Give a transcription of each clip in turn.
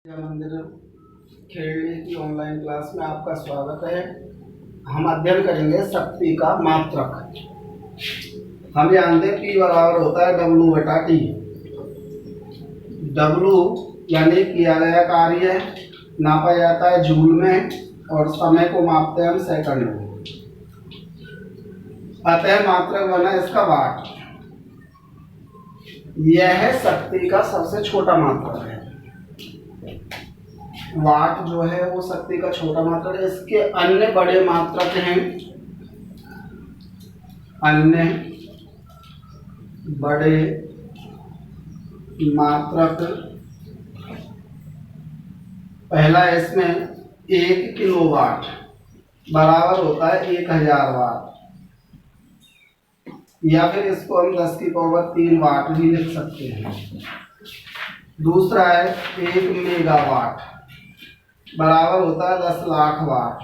मंदिर खेलने की ऑनलाइन क्लास में आपका स्वागत है। हम अध्ययन करेंगे शक्ति का मात्रक। हम जानते हैं P बराबर होता है W/T। W यानी किया गया कार्य नापा जाता है जूल में और समय को मापते हैं हम सेकंड में। अतः मात्रक बना इसका वाट। यह शक्ति का सबसे छोटा मात्रक है। वाट जो है वो शक्ति का छोटा मात्रक है। इसके अन्य बड़े मात्रक हैं। अन्य बड़े मात्रक, पहला इसमें 1 किलोवाट बराबर होता है 1000 वाट, या फिर इसको हम 10 की पावर 3 वाट भी लिख सकते हैं। दूसरा है 1 मेगावाट बराबर होता है 10 लाख वाट।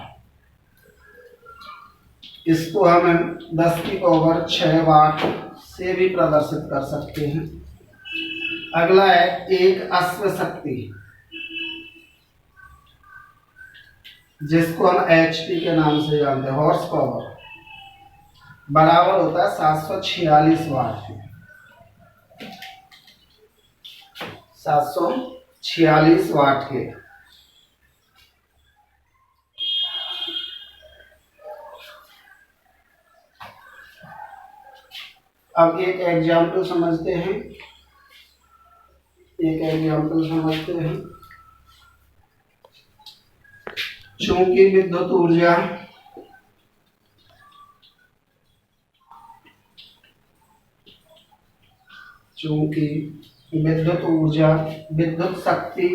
इसको हम 10 की पावर 6 वाट से भी प्रदर्शित कर सकते हैं। अगला है 1 अश्व शक्ति, जिसको हम HP के नाम से जानते हैं, हॉर्स पावर, बराबर होता है 746 वाट। 746 वाट के। अब एक एग्जाम्पल समझते हैं। चूंकि विद्युत ऊर्जा विद्युत शक्ति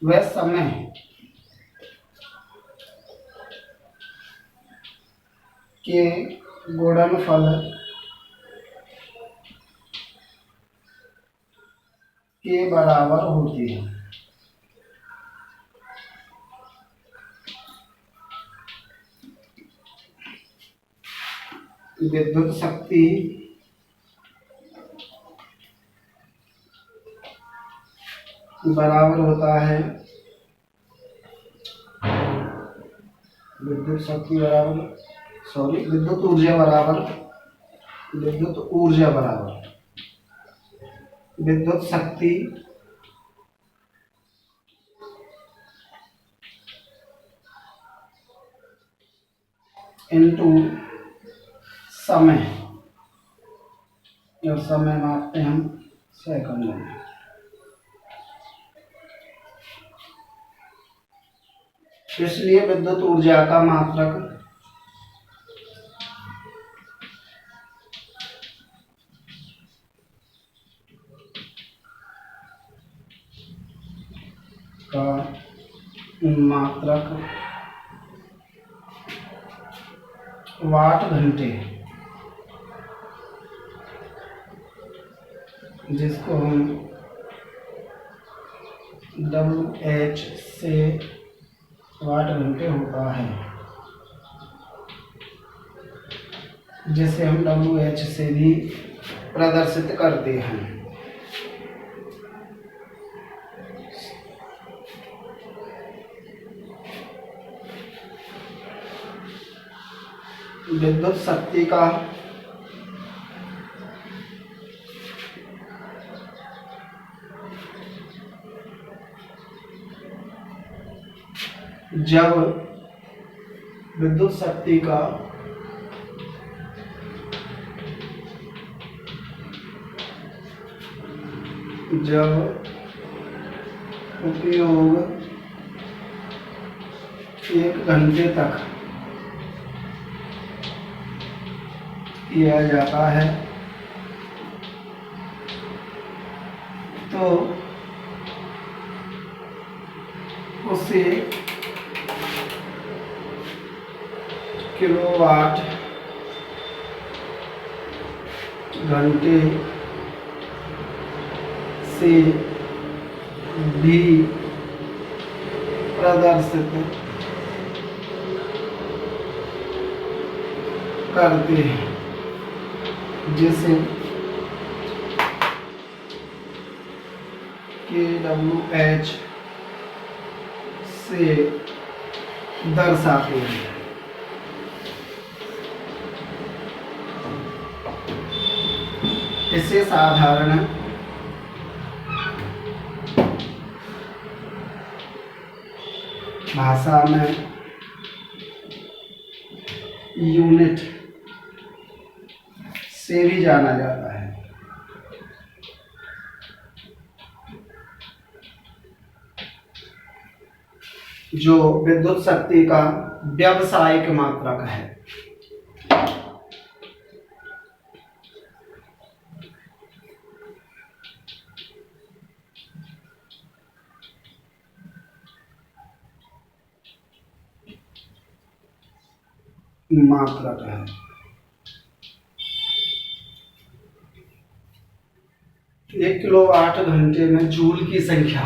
व समय के गुणनफल के बराबर होती है। विद्युत शक्ति बराबर होता है विद्युत ऊर्जा बराबर विद्युत शक्ति इनटू समय, और समय मापते हैं हम सेकंड में। इसलिए विद्युत ऊर्जा का मात्रक वाट घंटे, जिसको हम WH से वाट घंटे होता है, जिसे हम WH से भी प्रदर्शित करते हैं। विद्युत शक्ति का जब उपयोग 1 घंटे तक किया जाता है तो उसे किलोवाट घंटे से भी प्रदर्शित करते हैं। जिसे kWh से दर्शाते हैं। इसे साधारण भाषा में यूनिट से भी जाना जाता है। जो विद्युत शक्ति का व्यावसायिक मात्रक है। मात्रक है। 1 किलोवाट घंटे में जूल की संख्या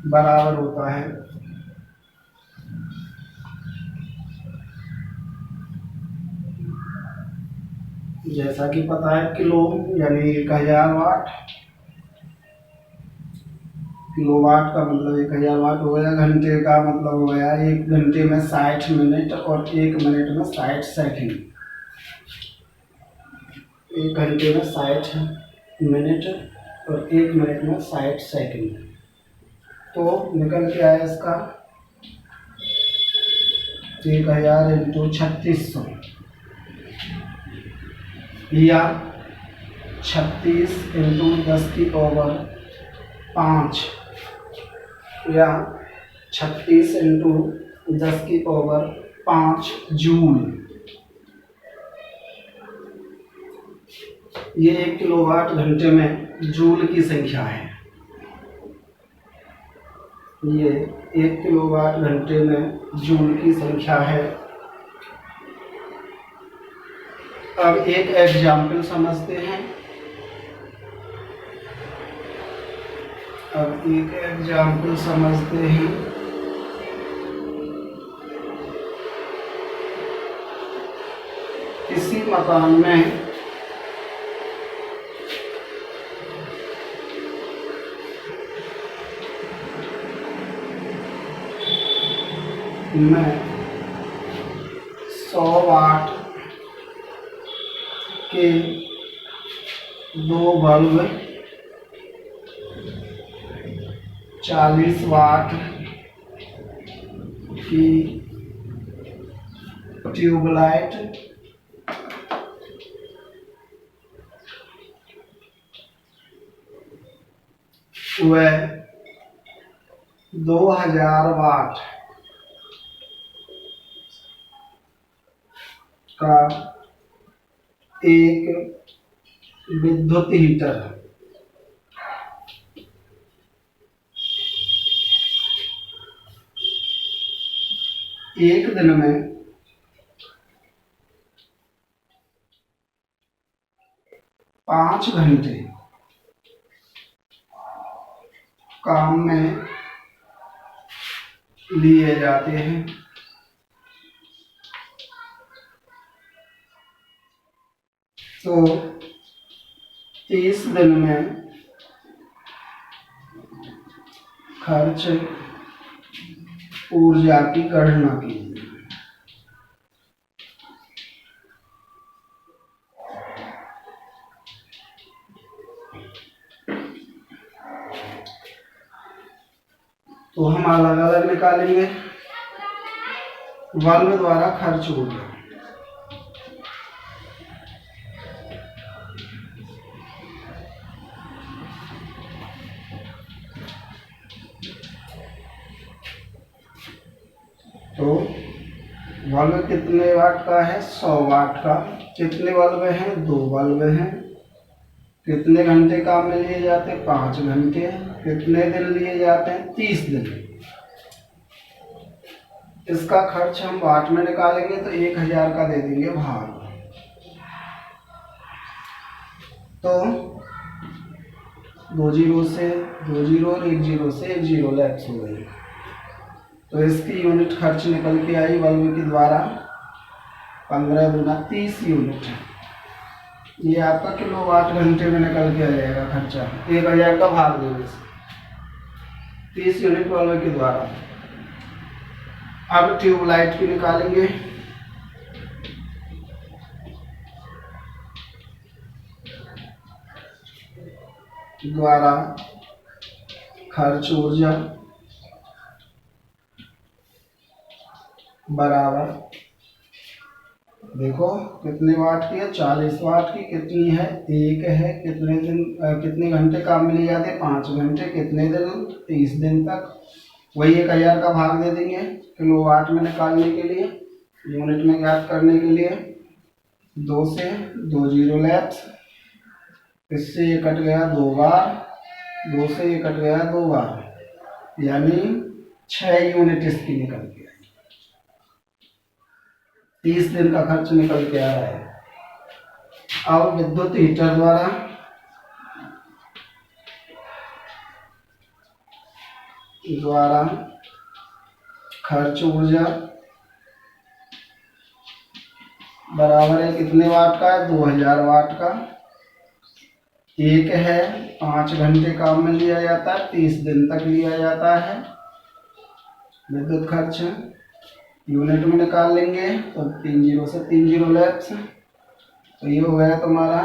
बराबर होता है जैसा कि पता है किलो यानी 1000 वाट। किलोवाट का मतलब 1000 वाट हो गया। घंटे का मतलब हो गया 1 घंटे में 60 मिनट और 1 मिनट में 60 सेकंड। 1 घंटे में 60 मिनट और 1 मिनट में 60 सेकंड। तो निकल के आया इसका 1000 इंटू 3600 या 36 इंटू 10 की पावर 5 या 36 इंटू 10 की पावर 5 जूल। ये 1 किलोवाट घंटे में जूल की संख्या है। ये 1 किलोवाट घंटे में जूल की संख्या है। अब एक एग्जाम्पल समझते हैं। किसी मकान में मैं 100 वाट के 2 बल्ब, 40 वाट की ट्यूबलाइट, व 2000 वाट का एक विद्युत हीटर एक दिन में 5 घंटे काम में लिए जाते हैं। तो 30 दिन में खर्च ऊर्जा की गणना कीजिए। तो हम अलग अलग निकालेंगे। बल्ब द्वारा खर्च ऊर्जा तो बल्ब कितने वाट का है? 100 वाट का। कितने बल्ब हैं? 2 बल्ब हैं। कितने घंटे काम में लिए जाते हैं? 5 घंटे। कितने दिन लिए जाते हैं? 30 दिन। इसका खर्च हम वाट में निकालेंगे तो 1000 का दे देंगे भाग। तो 2 जीरो से 2 जीरो और 1 जीरो से 1 जीरो लैप्स हो गई। तो इसकी यूनिट खर्च निकल के आई बल्ब के द्वारा 15 दूना 30 यूनिट। ये आपका किलोवाट घंटे में निकल के आ जाएगा खर्चा 1000 का भाग देने से 30 यूनिट बल्ब के द्वारा। अब ट्यूबलाइट की निकालेंगे। द्वारा खर्च ऊर्जा बराबर, देखो कितने वाट की है, 40 वाट की। कितनी है, एक है। कितने दिन कितने घंटे काम में लिए जाते हैं, 5 घंटे। कितने दिन, 30 दिन तक। वही 1000 का भाग दे देंगे किलोवाट में निकालने के लिए, यूनिट में ज्ञात करने के लिए। 2 से 2 जीरो लैप्स, इससे ये कट गया 2 बार, 2 से ये कट गया 2 बार, यानी 6 यूनिट इसकी निकल के आई। 30 दिन का खर्च निकल के आ रहा है। अब विद्युत हीटर द्वारा खर्च ऊर्जा बराबर है, कितने वाट का है, 2000 वाट का। एक है, 5 घंटे काम में लिया जाता है, 30 दिन तक लिया जाता है। विद्युत खर्च यूनिट में निकाल लेंगे तो 3 जीरो से 3 जीरो लैप्स, तो ये हो गया तुम्हारा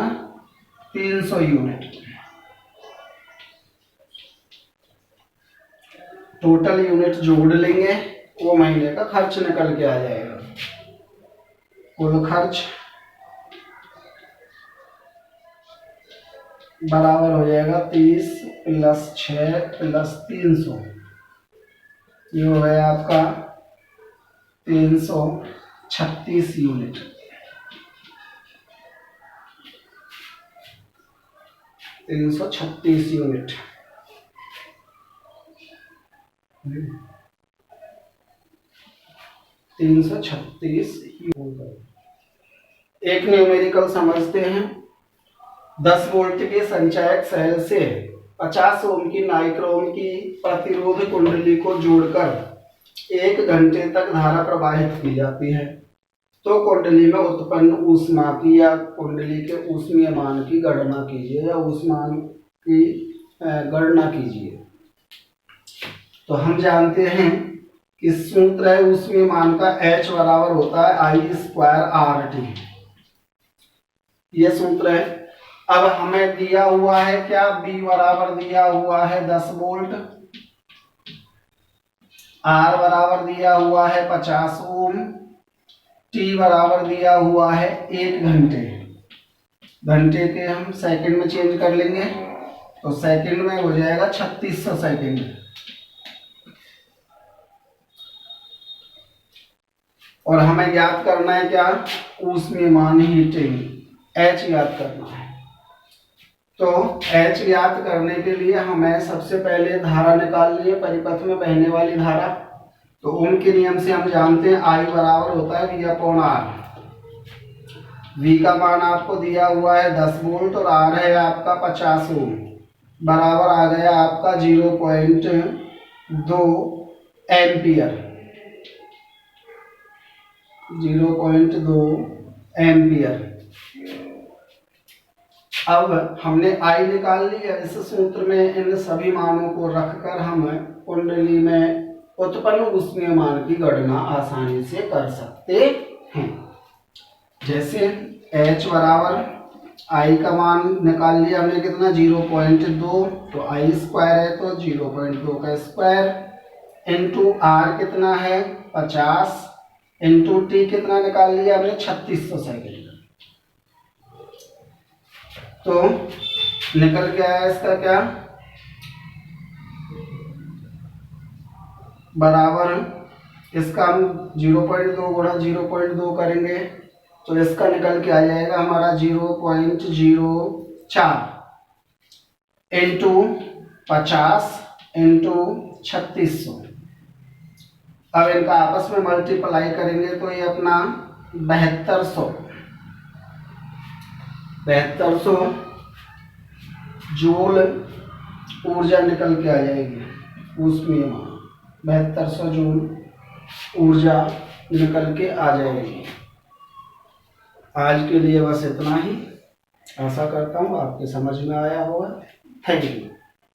300 यूनिट। टोटल यूनिट जोड़ लेंगे, वो महीने का खर्च निकल के आ जाएगा। कुल खर्च बराबर हो जाएगा 30 + 6 + 300, ये हो गया आपका 336 यूनिट। $336 यूनिट। एक न्यूमेरिकल समझते हैं। 10 वोल्ट के संचायक सेल से 50 ओम की नाइक्रोम की प्रतिरोध कुंडली को जोड़कर 1 घंटे तक धारा प्रवाहित की जाती है। तो कुंडली में उत्पन्न ऊष्मा की या कुंडली के ऊष्मीय मान की गणना कीजिए, या ऊष्मान की गणना कीजिए। तो हम जानते हैं कि सूत्र है ऊष्मीय मान का, H बराबर होता है I²RT। ये सूत्र है। अब हमें दिया हुआ है क्या, B बराबर दिया हुआ है 10 वोल्ट, R बराबर दिया हुआ है 50 ओम, T बराबर दिया हुआ है 1 घंटे। घंटे के हम सेकंड में चेंज कर लेंगे, तो सेकंड में हो जाएगा 3600 सेकंड। और हमें याद करना है क्या, ऊष्मीय मान हीटिंग, H याद करना है। तो H याद करने के लिए हमें सबसे पहले धारा निकालनी है, परिपथ में बहने वाली धारा। तो ओम के नियम से हम जानते हैं I बराबर होता है V/R। V का मान आपको दिया हुआ है 10 वोल्ट और R है आपका 50 ओम, बराबर आ गया आपका 0.2 एम्पियर। 0.2 एम्पियर। अब हमने I निकाल लिया। इस सूत्र में इन सभी मानों को रखकर हम कुंडली में उत्पन्न ऊष्मीय मान की गणना आसानी से कर सकते हैं। जैसे H बराबर I का मान निकाल लिया हमने, कितना 0.2, तो I² है तो 0.2 का स्क्वायर, इंटू R कितना है 50, इंटू T कितना निकाल लिया हमने 3600 सेकेंड। तो निकल के आया इसका क्या, बराबर, इसका हम 0.2 गुणा 0.2 करेंगे तो इसका निकल के आ जाएगा हमारा 0.04 इंटू 50 इंटू 3600। अब इनका आपस में मल्टीप्लाई करेंगे तो ये अपना 7200 जूल ऊर्जा निकल के आ जाएगी, उसमें 7200 जूल ऊर्जा निकल के आ जाएगी। आज के लिए बस इतना ही। आशा करता हूँ आपके समझ में आया होगा। Thank you.